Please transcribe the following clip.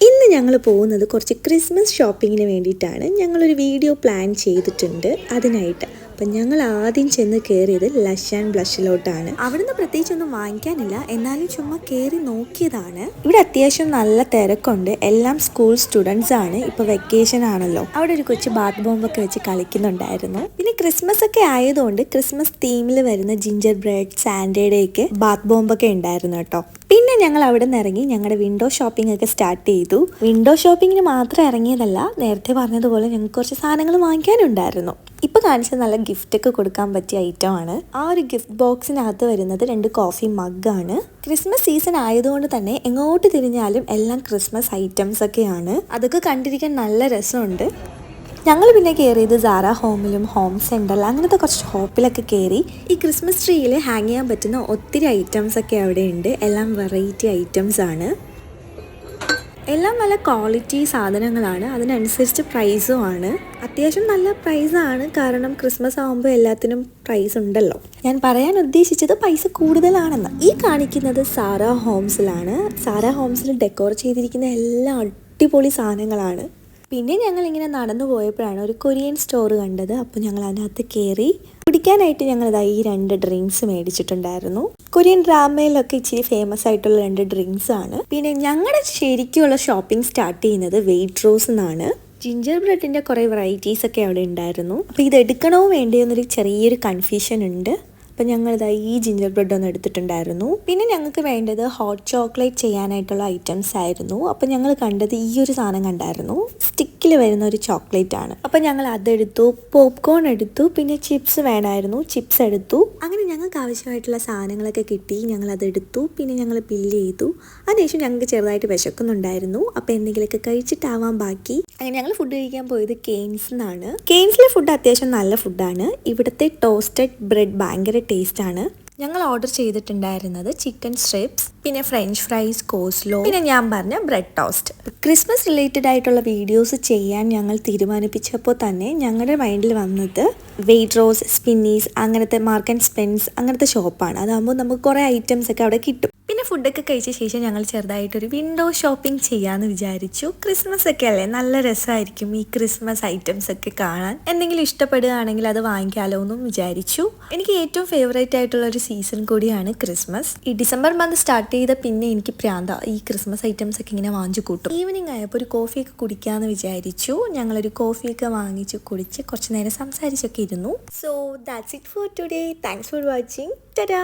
ഇന്ന് ഞങ്ങൾ പോകുന്നത് കുറച്ച് ക്രിസ്മസ് ഷോപ്പിങ്ങിന് വേണ്ടിയിട്ടാണ്. ഞങ്ങളൊരു വീഡിയോ പ്ലാൻ ചെയ്തിട്ടുണ്ട് അതിനായിട്ട്. അപ്പം ഞങ്ങൾ ആദ്യം ചെന്ന് കയറിയത് ലഷ് ആൻഡ് ബ്ലഷിലോട്ടാണ്. അവിടുന്ന് പ്രത്യേകിച്ചൊന്നും വാങ്ങിക്കാനില്ല, എന്നാലും ചുമ്മാ കയറി നോക്കിയതാണ്. ഇവിടെ അത്യാവശ്യം നല്ല തിരക്കുണ്ട്. എല്ലാം സ്കൂൾ സ്റ്റുഡൻസ് ആണ്. ഇപ്പോൾ വെക്കേഷൻ ആണല്ലോ. അവിടെ ഒരു കൊച്ചു ബാത്ത് ബോംബൊക്കെ വെച്ച് കളിക്കുന്നുണ്ടായിരുന്നു. പിന്നെ ക്രിസ്മസ് ഒക്കെ ആയതുകൊണ്ട് ക്രിസ്മസ് തീമിൽ വരുന്ന ജിഞ്ചർ ബ്രെഡ്, സാൻഡേയുടെയൊക്കെ ബാത്ത് ബോംബൊക്കെ ഉണ്ടായിരുന്നു കേട്ടോ. പിന്നെ ഞങ്ങൾ അവിടെ നിന്ന് ഇറങ്ങി ഞങ്ങളുടെ വിൻഡോ ഷോപ്പിംഗ് ഒക്കെ സ്റ്റാർട്ട് ചെയ്തു. വിൻഡോ ഷോപ്പിങ്ങിന് മാത്രം ഇറങ്ങിയതല്ല, നേരത്തെ പറഞ്ഞതുപോലെ ഞങ്ങൾക്ക് കുറച്ച് സാധനങ്ങൾ വാങ്ങിക്കാനുണ്ടായിരുന്നു. ഇപ്പോൾ കാണിച്ചത് നല്ല ഗിഫ്റ്റൊക്കെ കൊടുക്കാൻ പറ്റിയ ഐറ്റം ആണ്. ആ ഒരു ഗിഫ്റ്റ് ബോക്സിനകത്ത് വരുന്നത് 2 കോഫി മഗ്ഗാണ്. ക്രിസ്മസ് സീസൺ ആയതുകൊണ്ട് തന്നെ എങ്ങോട്ട് തിരിഞ്ഞാലും എല്ലാം ക്രിസ്മസ് ഐറ്റംസ് ഒക്കെയാണ്. അതൊക്കെ കണ്ടിരിക്കാൻ നല്ല രസമുണ്ട്. ഞങ്ങൾ പിന്നെ കയറിയത് സാറ ഹോമിലും ഹോം സെൻറ്ററിൽ അങ്ങനത്തെ കുറച്ച് ഷോപ്പിലൊക്കെ കയറി. ഈ ക്രിസ്മസ് ട്രീയിൽ ഹാങ് ചെയ്യാൻ പറ്റുന്ന ഒത്തിരി ഐറ്റംസ് ഒക്കെ അവിടെ ഉണ്ട്. എല്ലാം വെറൈറ്റി ഐറ്റംസ് ആണ്. എല്ലാം നല്ല ക്വാളിറ്റി സാധനങ്ങളാണ്, അതിനനുസരിച്ച് പ്രൈസും ആണ്. അത്യാവശ്യം നല്ല പ്രൈസാണ്, കാരണം ക്രിസ്മസ് ആകുമ്പോൾ എല്ലാത്തിനും പ്രൈസ് ഉണ്ടല്ലോ. ഞാൻ പറയാൻ ഉദ്ദേശിച്ചത് പൈസ കൂടുതലാണെന്ന്. ഈ കാണിക്കുന്നത് സാറ ഹോംസിലാണ്. സാറ ഹോംസിൽ ഡെക്കോർ ചെയ്തിരിക്കുന്ന എല്ലാ അടിപൊളി സാധനങ്ങളാണ്. പിന്നെ ഞങ്ങളിങ്ങനെ നടന്നു പോയപ്പോഴാണ് ഒരു കൊറിയൻ സ്റ്റോർ കണ്ടത്. അപ്പോൾ ഞങ്ങൾ അതിനകത്ത് കയറി. കുടിക്കാനായിട്ട് ഞങ്ങളിതായി 2 ഡ്രിങ്ക്സ് മേടിച്ചിട്ടുണ്ടായിരുന്നു. കൊറിയൻ ഡ്രാമയിലൊക്കെ ഇച്ചിരി ഫേമസ് ആയിട്ടുള്ള 2 ഡ്രിങ്ക്സ് ആണ്. പിന്നെ ഞങ്ങളുടെ ശരിക്കുള്ള ഷോപ്പിംഗ് സ്റ്റാർട്ട് ചെയ്യുന്നത് വെയ്റ്റ്റോസ് എന്നാണ്. ജിഞ്ചർ ബ്രെഡിൻ്റെ കുറേ വെറൈറ്റീസ് ഒക്കെ അവിടെ ഉണ്ടായിരുന്നു. അപ്പോൾ ഇത് എടുക്കണോ വേണ്ടയോ എന്നൊരു ചെറിയൊരു കൺഫ്യൂഷൻ ഉണ്ട്. അപ്പം ഞങ്ങളിതായി ഈ ജിഞ്ചർ ബ്രെഡ് ഒന്ന് എടുത്തിട്ടുണ്ടായിരുന്നു. പിന്നെ ഞങ്ങൾക്ക് വേണ്ടത് ഹോട്ട് ചോക്ലേറ്റ് ചെയ്യാനായിട്ടുള്ള ഐറ്റംസ് ആയിരുന്നു. അപ്പം ഞങ്ങൾ കണ്ടത് ഈ ഒരു സാധനം കണ്ടായിരുന്നു. സ്റ്റിക്കിൽ വരുന്ന ഒരു ചോക്ലേറ്റ് ആണ്. അപ്പം ഞങ്ങൾ അതെടുത്തു, പോപ്കോൺ എടുത്തു, പിന്നെ ചിപ്സ് വേണമായിരുന്നു, ചിപ്സ് എടുത്തു. അങ്ങനെ ഞങ്ങൾക്ക് ആവശ്യമായിട്ടുള്ള സാധനങ്ങളൊക്കെ കിട്ടി. ഞങ്ങൾ അതെടുത്തു. പിന്നെ ഞങ്ങൾ ബില്ല് ചെയ്തു. അതിനുശേഷം ഞങ്ങൾക്ക് ചെറുതായിട്ട് വിശക്കുന്നുണ്ടായിരുന്നു. അപ്പം എന്തെങ്കിലുമൊക്കെ കഴിച്ചിട്ടാവാൻ ബാക്കി. അങ്ങനെ ഞങ്ങൾ ഫുഡ് കഴിക്കാൻ പോയത് കെയ്ൻസ് എന്നാണ്. കെയ്ൻസിലെ ഫുഡ് അത്യാവശ്യം നല്ല ഫുഡാണ്. ഇവിടുത്തെ ടോസ്റ്റഡ് ബ്രെഡ് ഭയങ്കര ടേസ്റ്റ് ആണ്. ഞങ്ങൾ ഓർഡർ ചെയ്തിട്ടുണ്ടായിരുന്നത് ചിക്കൻ സ്ട്രിപ്സ്, പിന്നെ ഫ്രഞ്ച് ഫ്രൈസ്, കോസ്ലോ, പിന്നെ ഞാൻ പറഞ്ഞ ബ്രെഡ് ടോസ്റ്റ്. ക്രിസ്മസ് റിലേറ്റഡ് ആയിട്ടുള്ള വീഡിയോസ് ചെയ്യാൻ ഞങ്ങൾ തീരുമാനിപ്പിച്ചപ്പോൾ തന്നെ ഞങ്ങളുടെ മൈൻഡിൽ വന്നത് വെയ്റ്റ്റോസ്, സ്പിന്നീസ്, അങ്ങനത്തെ മാർക്ക് ആൻഡ് സ്പെൻസ് അങ്ങനത്തെ ഷോപ്പാണ്. അതാകുമ്പോൾ നമുക്ക് കുറേ ഐറ്റംസ് ഒക്കെ അവിടെ കിട്ടും. പിന്നെ ഫുഡൊക്കെ കഴിച്ച ശേഷം ഞങ്ങൾ ചെറുതായിട്ടൊരു വിൻഡോ ഷോപ്പിംഗ് ചെയ്യാമെന്ന് വിചാരിച്ചു. ക്രിസ്മസ് ഒക്കെ അല്ലേ, നല്ല രസമായിരിക്കും ഈ ക്രിസ്മസ് ഐറ്റംസ് ഒക്കെ കാണാൻ. എന്തെങ്കിലും ഇഷ്ടപ്പെടുകയാണെങ്കിൽ അത് വാങ്ങിക്കാമല്ലോ എന്നും വിചാരിച്ചു. എനിക്ക് ഏറ്റവും ഫേവറേറ്റ് ആയിട്ടുള്ള ഒരു സീസൺ കൂടിയാണ് ക്രിസ്മസ്. ഈ ഡിസംബർ മന്ത് സ്റ്റാർട്ട് ചെയ്ത പിന്നെ എനിക്ക് പ്രാന്ത ഈ ക്രിസ്മസ് ഐറ്റംസ് ഒക്കെ ഇങ്ങനെ വാങ്ങിച്ചു കൂട്ടും. ഈവനിങ് ആയപ്പോൾ ഒരു കോഫിയൊക്കെ കുടിക്കാമെന്ന് വിചാരിച്ചു. ഞങ്ങളൊരു കോഫിയൊക്കെ വാങ്ങിച്ച് കുടിച്ച് കുറച്ച് നേരം സംസാരിച്ചൊക്കെ ഇരുന്നു. So that's it for today. Thanks for watching. Tata.